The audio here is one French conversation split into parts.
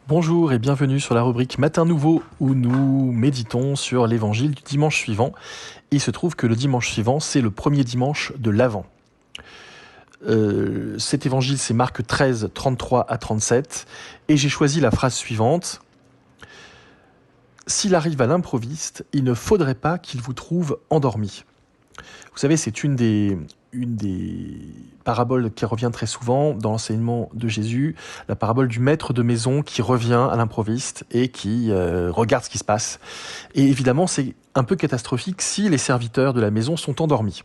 Bonjour et bienvenue sur la rubrique Matin Nouveau où nous méditons sur l'évangile du dimanche suivant. Il se trouve que le dimanche suivant, c'est le premier dimanche de l'Avent. Cet évangile, c'est Marc 13, 33 à 37 et j'ai choisi la phrase suivante. S'il arrive à l'improviste, il ne faudrait pas qu'il vous trouve endormi. Vous savez, c'est une des paraboles qui revient très souvent dans l'enseignement de Jésus, la parabole du maître de maison qui revient à l'improviste et qui regarde ce qui se passe. Et évidemment, c'est un peu catastrophique si les serviteurs de la maison sont endormis.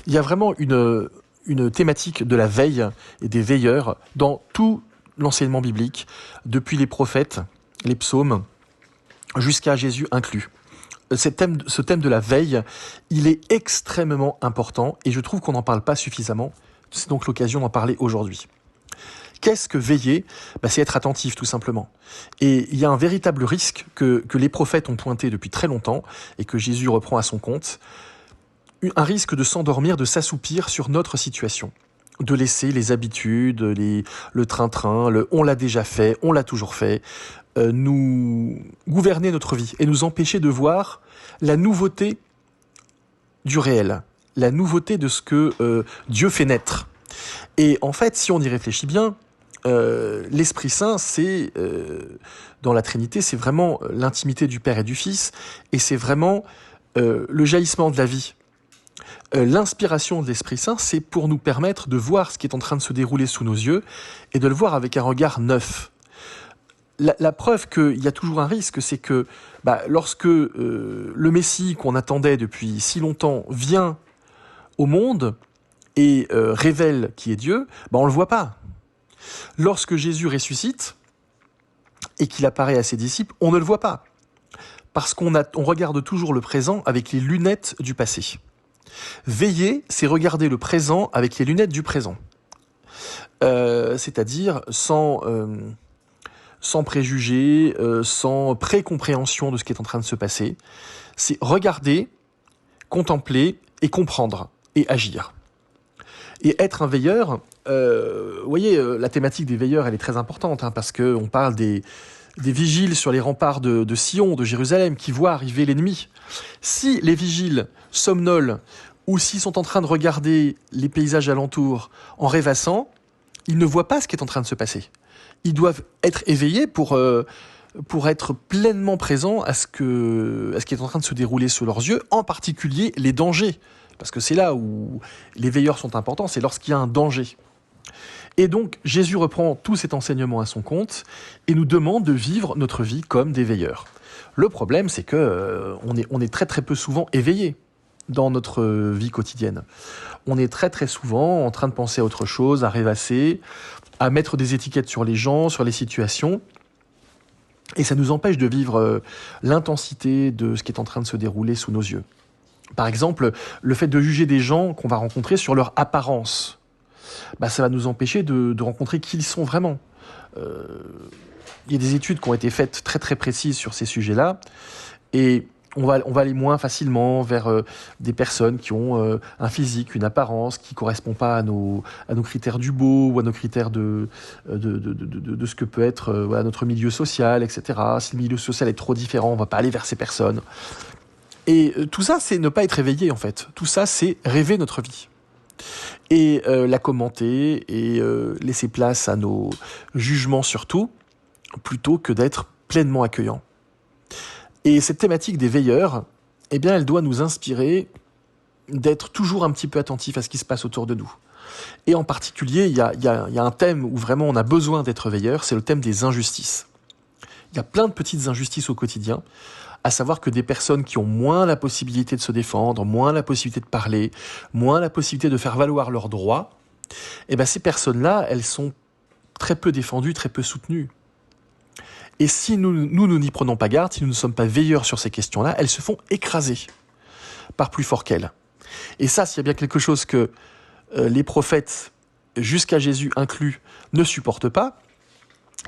Il y a vraiment une thématique de la veille et des veilleurs dans tout l'enseignement biblique, depuis les prophètes, les psaumes, jusqu'à Jésus inclus. Ce thème de la veille, il est extrêmement important et je trouve qu'on n'en parle pas suffisamment. C'est donc l'occasion d'en parler aujourd'hui. Qu'est-ce que veiller ? C'est être attentif tout simplement. Et il y a un véritable risque que les prophètes ont pointé depuis très longtemps et que Jésus reprend à son compte. Un risque de s'endormir, de s'assoupir sur notre situation. De laisser les habitudes, le train-train, le « on l'a déjà fait, on l'a toujours fait », nous gouverner notre vie et nous empêcher de voir la nouveauté du réel, la nouveauté de ce que Dieu fait naître. Et en fait, si on y réfléchit bien, l'Esprit Saint, c'est dans la Trinité, c'est vraiment l'intimité du Père et du Fils, et c'est vraiment le jaillissement de la vie. L'inspiration de l'Esprit Saint, c'est pour nous permettre de voir ce qui est en train de se dérouler sous nos yeux et de le voir avec un regard neuf. La preuve qu'il y a toujours un risque, c'est que lorsque le Messie qu'on attendait depuis si longtemps vient au monde et révèle qui est Dieu, on ne le voit pas. Lorsque Jésus ressuscite et qu'il apparaît à ses disciples, on ne le voit pas. Parce qu'on regarde toujours le présent avec les lunettes du passé. Veiller, c'est regarder le présent avec les lunettes du présent. C'est-à-dire sans préjugés, sans précompréhension de ce qui est en train de se passer. C'est regarder, contempler et comprendre et agir. Et être un veilleur, vous voyez, la thématique des veilleurs, elle est très importante, parce qu'on parle des vigiles sur les remparts de Sion, de Jérusalem, qui voient arriver l'ennemi. Si les vigiles somnolent ou s'ils sont en train de regarder les paysages alentours en rêvassant, ils ne voient pas ce qui est en train de se passer. Ils doivent être éveillés pour être pleinement présents à ce qui est en train de se dérouler sous leurs yeux, en particulier les dangers. Parce que c'est là où les veilleurs sont importants, c'est lorsqu'il y a un danger. Et donc, Jésus reprend tout cet enseignement à son compte et nous demande de vivre notre vie comme des veilleurs. Le problème, c'est que on est très très peu souvent éveillés dans notre vie quotidienne. On est très très souvent en train de penser à autre chose, à rêvasser, à mettre des étiquettes sur les gens, sur les situations, et ça nous empêche de vivre l'intensité de ce qui est en train de se dérouler sous nos yeux. Par exemple, le fait de juger des gens qu'on va rencontrer sur leur apparence, ça va nous empêcher de rencontrer qui ils sont vraiment. Il y a des études qui ont été faites très très précises sur ces sujets-là, et on va aller moins facilement vers des personnes qui ont un physique, une apparence qui ne correspond pas à nos critères du beau ou à nos critères de ce que peut être notre milieu social, etc. Si le milieu social est trop différent, on ne va pas aller vers ces personnes. Et tout ça, c'est ne pas être éveillé, en fait. Tout ça, c'est rêver notre vie. Et la commenter et laisser place à nos jugements surtout, plutôt que d'être pleinement accueillant. Et cette thématique des veilleurs, elle doit nous inspirer d'être toujours un petit peu attentif à ce qui se passe autour de nous. Et en particulier, il y a un thème où vraiment on a besoin d'être veilleur, c'est le thème des injustices. Il y a plein de petites injustices au quotidien, à savoir que des personnes qui ont moins la possibilité de se défendre, moins la possibilité de parler, moins la possibilité de faire valoir leurs droits, ces personnes-là, elles sont très peu défendues, très peu soutenues. Et si nous n'y prenons pas garde, si nous ne sommes pas veilleurs sur ces questions-là, elles se font écraser par plus fort qu'elles. Et ça, s'il y a bien quelque chose que les prophètes, jusqu'à Jésus inclus, ne supportent pas,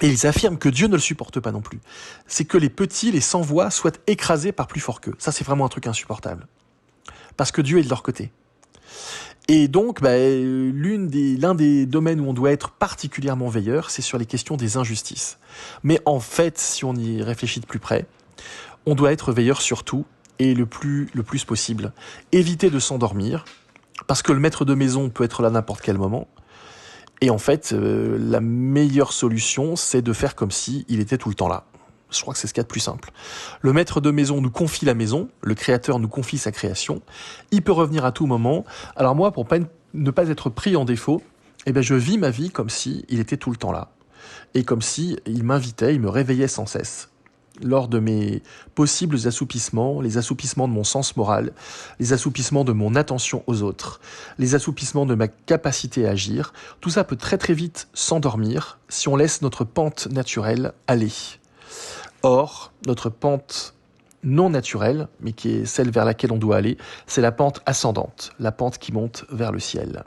et ils affirment que Dieu ne le supporte pas non plus, c'est que les petits, les sans-voix, soient écrasés par plus fort qu'eux. Ça, c'est vraiment un truc insupportable. Parce que Dieu est de leur côté. Et donc, l'un des domaines où on doit être particulièrement veilleur, c'est sur les questions des injustices. Mais en fait, si on y réfléchit de plus près, on doit être veilleur sur tout et le plus possible. Éviter de s'endormir, parce que le maître de maison peut être là n'importe quel moment. Et en fait, la meilleure solution, c'est de faire comme si il était tout le temps là. Je crois que c'est ce qu'il y a de plus simple. Le maître de maison nous confie la maison, le créateur nous confie sa création. Il peut revenir à tout moment. Alors moi, pour ne pas être pris en défaut, je vis ma vie comme si il était tout le temps là. Et comme si il m'invitait, il me réveillait sans cesse. Lors de mes possibles assoupissements, les assoupissements de mon sens moral, les assoupissements de mon attention aux autres, les assoupissements de ma capacité à agir, tout ça peut très très vite s'endormir si on laisse notre pente naturelle aller. Or, notre pente non naturelle, mais qui est celle vers laquelle on doit aller, c'est la pente ascendante, la pente qui monte vers le ciel.